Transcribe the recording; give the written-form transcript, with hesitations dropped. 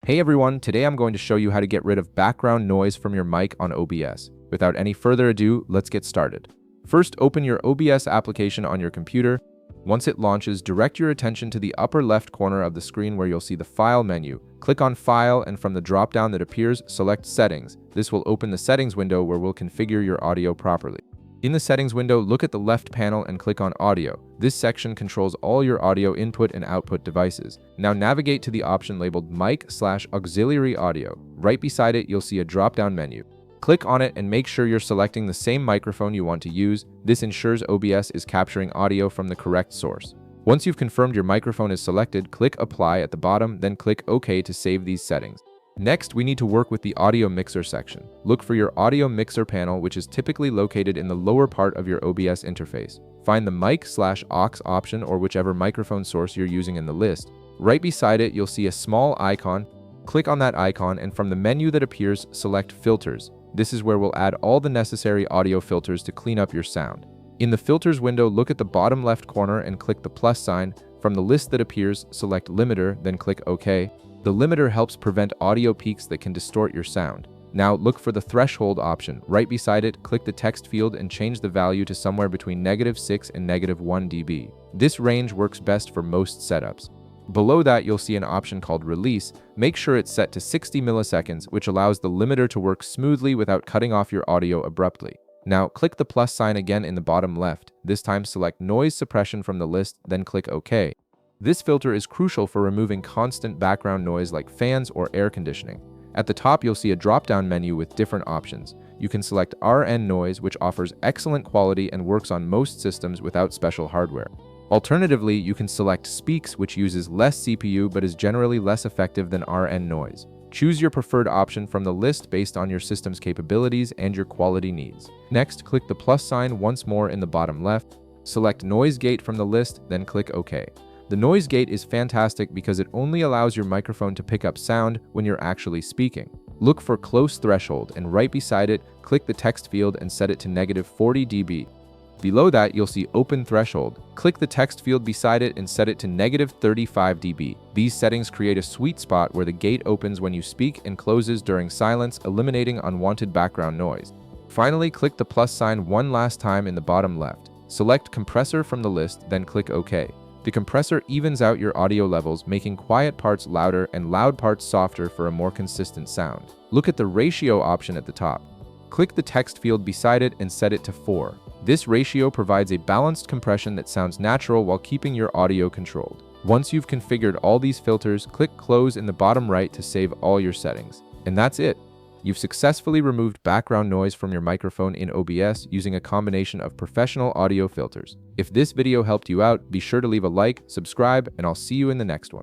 Hey everyone, today I'm going to show you how to get rid of background noise from your mic on OBS. Without any further ado, let's get started. First, open your OBS application on your computer. Once it launches, direct your attention to the upper left corner of the screen where you'll see the File menu. Click on File, and from the drop-down that appears, select Settings. This will open the Settings window where we'll configure your audio properly. In the Settings window, look at the left panel and click on Audio. This section controls all your audio input and output devices. Now navigate to the option labeled Mic/Auxiliary Audio. Right beside it, you'll see a drop-down menu. Click on it and make sure you're selecting the same microphone you want to use. This ensures OBS is capturing audio from the correct source. Once you've confirmed your microphone is selected, click Apply at the bottom, then click OK to save these settings. Next, we need to work with the audio mixer section. Look for your audio mixer panel, which is typically located in the lower part of your OBS interface. Find the mic/aux option or whichever microphone source you're using in the list. Right beside it, you'll see a small icon. Click on that icon, and from the menu that appears, select Filters. This is where we'll add all the necessary audio filters to clean up your sound. In the Filters window, look at the bottom left corner and click the plus sign. From the list that appears, select Limiter, then click OK. The limiter helps prevent audio peaks that can distort your sound. Now look for the threshold option. Right beside it, click the text field and change the value to somewhere between -6 and -1 dB. This range works best for most setups. Below that, you'll see an option called Release. Make sure it's set to 60 milliseconds, which allows the limiter to work smoothly without cutting off your audio abruptly. Now click the plus sign again in the bottom left. This time select Noise Suppression from the list, then click OK. This filter is crucial for removing constant background noise like fans or air conditioning. At the top, you'll see a drop-down menu with different options. You can select RN Noise, which offers excellent quality and works on most systems without special hardware. Alternatively, you can select Speaks, which uses less CPU but is generally less effective than RN Noise. Choose your preferred option from the list based on your system's capabilities and your quality needs. Next, click the plus sign once more in the bottom left. Select Noise Gate from the list, then click OK. The noise gate is fantastic because it only allows your microphone to pick up sound when you're actually speaking. Look for Close Threshold, and right beside it, click the text field and set it to -40 dB. Below that, you'll see Open Threshold. Click the text field beside it and set it to -35 dB. These settings create a sweet spot where the gate opens when you speak and closes during silence, eliminating unwanted background noise. Finally, click the plus sign one last time in the bottom left. Select Compressor from the list, then click OK. The compressor evens out your audio levels, making quiet parts louder and loud parts softer for a more consistent sound. Look at the ratio option at the top. Click the text field beside it and set it to 4. This ratio provides a balanced compression that sounds natural while keeping your audio controlled. Once you've configured all these filters, click Close in the bottom right to save all your settings. And that's it. You've successfully removed background noise from your microphone in OBS using a combination of professional audio filters. If this video helped you out, be sure to leave a like, subscribe, and I'll see you in the next one.